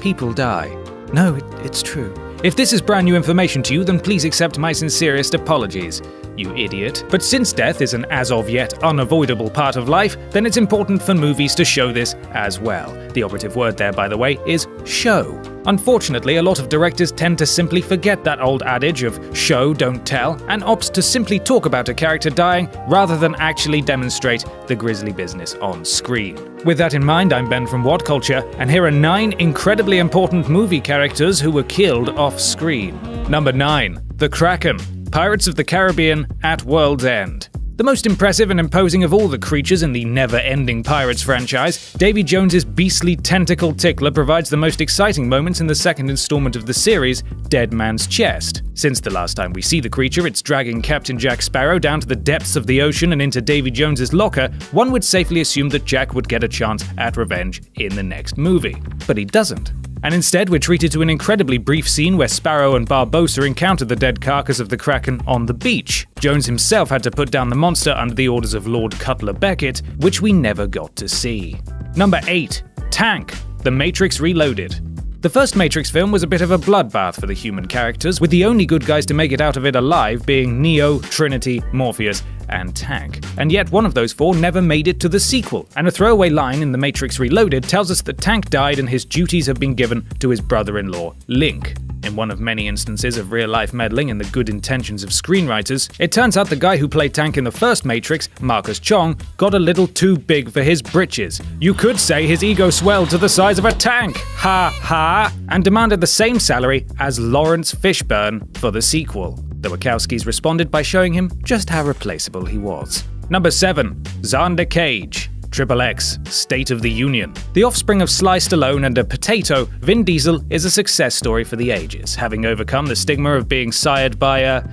People die. No, it's true. If this is brand new information to you, then please accept my sincerest apologies, you idiot. But since death is an as-of-yet unavoidable part of life, then it's important for movies to show this as well. The operative word there, by the way, is show. Unfortunately, a lot of directors tend to simply forget that old adage of show, don't tell, and opt to simply talk about a character dying rather than actually demonstrate the grisly business on screen. With that in mind, I'm Ben from What Culture, and here are 9 incredibly important movie characters who were killed off-screen. Number 9. The Kraken. Pirates of the Caribbean at World's End. The most impressive and imposing of all the creatures in the never-ending Pirates franchise, Davy Jones's beastly tentacle tickler provides the most exciting moments in the second installment of the series, Dead Man's Chest. Since the last time we see the creature, it's dragging Captain Jack Sparrow down to the depths of the ocean and into Davy Jones's locker, one would safely assume that Jack would get a chance at revenge in the next movie. But he doesn't. And instead, we're treated to an incredibly brief scene where Sparrow and Barbossa encounter the dead carcass of the Kraken on the beach. Jones himself had to put down the monster under the orders of Lord Cutler Beckett, which we never got to see. Number 8. Tank. The Matrix Reloaded. The first Matrix film was a bit of a bloodbath for the human characters, with the only good guys to make it out of it alive being Neo, Trinity, Morpheus, and Tank. And yet one of those 4 never made it to the sequel, and a throwaway line in The Matrix Reloaded tells us that Tank died and his duties have been given to his brother-in-law, Link. In one of many instances of real-life meddling in the good intentions of screenwriters, it turns out the guy who played Tank in the first Matrix, Marcus Chong, got a little too big for his britches. You could say his ego swelled to the size of a tank, ha ha, and demanded the same salary as Lawrence Fishburne for the sequel. The Wachowskis responded by showing him just how replaceable he was. Number 7. Xander Cage. XXX, State of the Union. The offspring of Sly Stallone and a potato, Vin Diesel is a success story for the ages, having overcome the stigma of being sired by a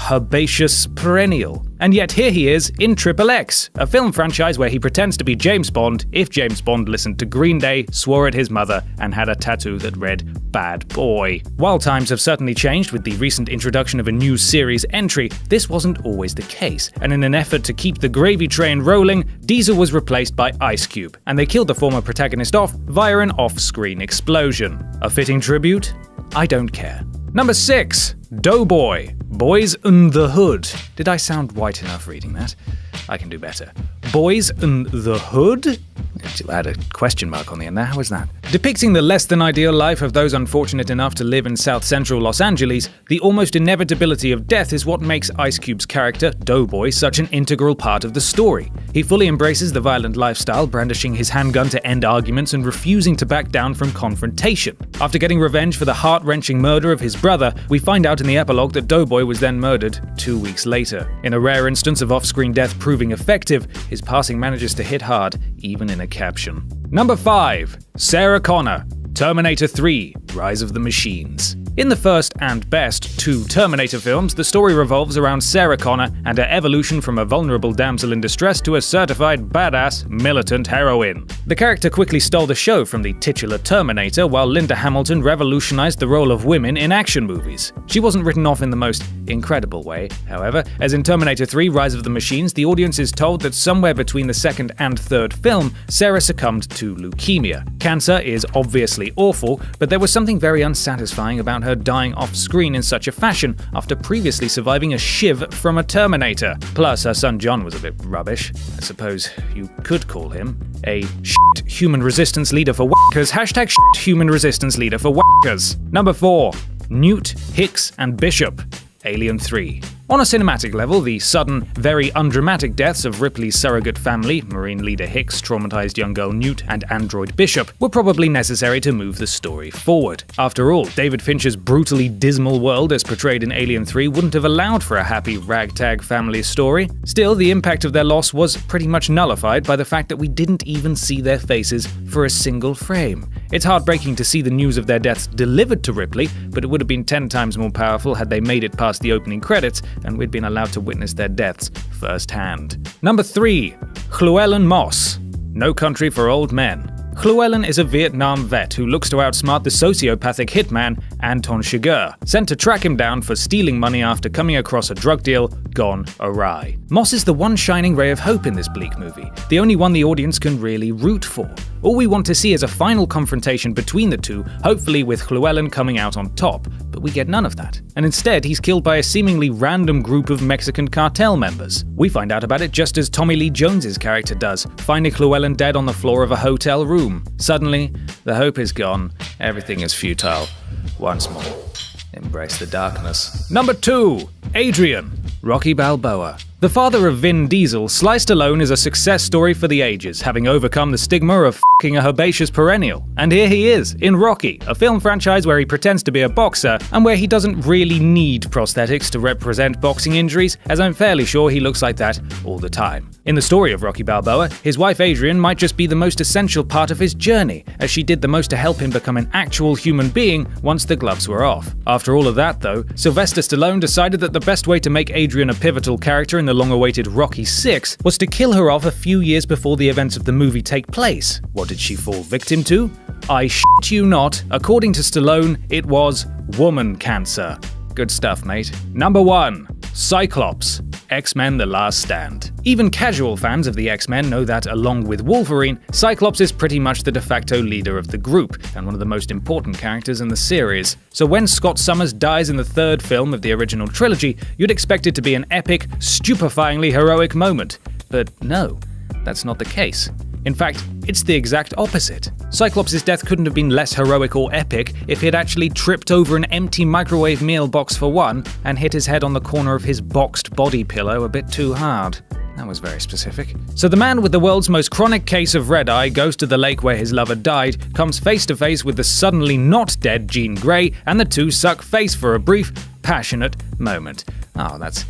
herbaceous perennial. And yet here he is in XXX, a film franchise where he pretends to be James Bond if James Bond listened to Green Day, swore at his mother, and had a tattoo that read Bad Boy. While times have certainly changed with the recent introduction of a new series entry, this wasn't always the case, and in an effort to keep the gravy train rolling, Diesel was replaced by Ice Cube, and they killed the former protagonist off via an off-screen explosion. A fitting tribute? I don't care. Number 6. Doughboy. Boys in the Hood. Did I sound white enough reading that? I can do better. Boys in the Hood? I had a question mark on the end there. How was that? Depicting the less than ideal life of those unfortunate enough to live in South Central Los Angeles, the almost inevitability of death is what makes Ice Cube's character, Doughboy, such an integral part of the story. He fully embraces the violent lifestyle, brandishing his handgun to end arguments and refusing to back down from confrontation. After getting revenge for the heart-wrenching murder of his brother, we find out in the epilogue that Doughboy was then murdered 2 weeks later. In a rare instance of off-screen death proving effective, his passing manages to hit hard, even in a caption. Number 5. Sarah Connor. Terminator 3. Rise of the Machines. In the first and best 2 Terminator films, the story revolves around Sarah Connor and her evolution from a vulnerable damsel in distress to a certified badass militant heroine. The character quickly stole the show from the titular Terminator, while Linda Hamilton revolutionized the role of women in action movies. She wasn't written off in the most incredible way, however, as in Terminator 3 Rise of the Machines, the audience is told that somewhere between the second and third film, Sarah succumbed to leukemia. Cancer is obviously awful, but there was something very unsatisfying about her dying off-screen in such a fashion after previously surviving a shiv from a Terminator. Plus, her son John was a bit rubbish. I suppose you could call him a human resistance leader for wackers. Hashtag human resistance leader for wackers. Number 4. Newt, Hicks, and Bishop. Alien 3. On a cinematic level, the sudden, very undramatic deaths of Ripley's surrogate family, Marine Leader Hicks, traumatized young girl Newt, and android Bishop, were probably necessary to move the story forward. After all, David Fincher's brutally dismal world as portrayed in Alien 3 wouldn't have allowed for a happy ragtag family story. Still, the impact of their loss was pretty much nullified by the fact that we didn't even see their faces for a single frame. It's heartbreaking to see the news of their deaths delivered to Ripley, but it would have been 10 times more powerful had they made it past the opening credits and we'd been allowed to witness their deaths firsthand. Number 3. Llewellyn Moss. No Country for Old Men. Llewellyn is a Vietnam vet who looks to outsmart the sociopathic hitman Anton Chigurh, sent to track him down for stealing money after coming across a drug deal gone awry. Moss is the one shining ray of hope in this bleak movie, the only one the audience can really root for. All we want to see is a final confrontation between the two, hopefully with Llewellyn coming out on top. But we get none of that. And instead, he's killed by a seemingly random group of Mexican cartel members. We find out about it just as Tommy Lee Jones's character does, finding Llewellyn dead on the floor of a hotel room. Suddenly, the hope is gone. Everything is futile. Once more, embrace the darkness. Number 2. Adrian, Rocky Balboa. The father of Vin Diesel, sliced alone is a success story for the ages, having overcome the stigma of f***ing a herbaceous perennial. And here he is, in Rocky, a film franchise where he pretends to be a boxer, and where he doesn't really need prosthetics to represent boxing injuries, as I'm fairly sure he looks like that all the time. In the story of Rocky Balboa, his wife Adrian might just be the most essential part of his journey, as she did the most to help him become an actual human being once the gloves were off. After all of that, though, Sylvester Stallone decided that the best way to make Adrian a pivotal character in the long-awaited Rocky VI was to kill her off a few years before the events of the movie take place. What did she fall victim to? I shit you not, according to Stallone, it was woman cancer. Good stuff, mate. Number 1. Cyclops, X-Men The Last Stand. Even casual fans of the X-Men know that, along with Wolverine, Cyclops is pretty much the de facto leader of the group, and one of the most important characters in the series. So when Scott Summers dies in the 3rd film of the original trilogy, you'd expect it to be an epic, stupefyingly heroic moment. But no, that's not the case. In fact, it's the exact opposite. Cyclops' death couldn't have been less heroic or epic if he'd actually tripped over an empty microwave meal box for one, and hit his head on the corner of his boxed body pillow a bit too hard. That was very specific. So the man with the world's most chronic case of red eye goes to the lake where his lover died, comes face to face with the suddenly not dead Jean Grey, and the two suck face for a brief, passionate moment. Oh, that's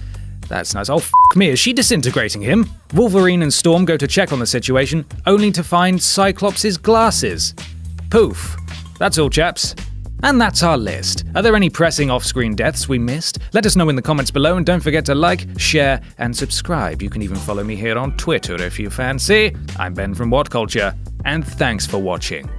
nice. Oh, f*** me, is she disintegrating him? Wolverine and Storm go to check on the situation, only to find Cyclops' glasses. Poof. That's all, chaps. And that's our list. Are there any pressing off-screen deaths we missed? Let us know in the comments below, and don't forget to like, share, and subscribe. You can even follow me here on Twitter if you fancy. I'm Ben from What Culture, and thanks for watching.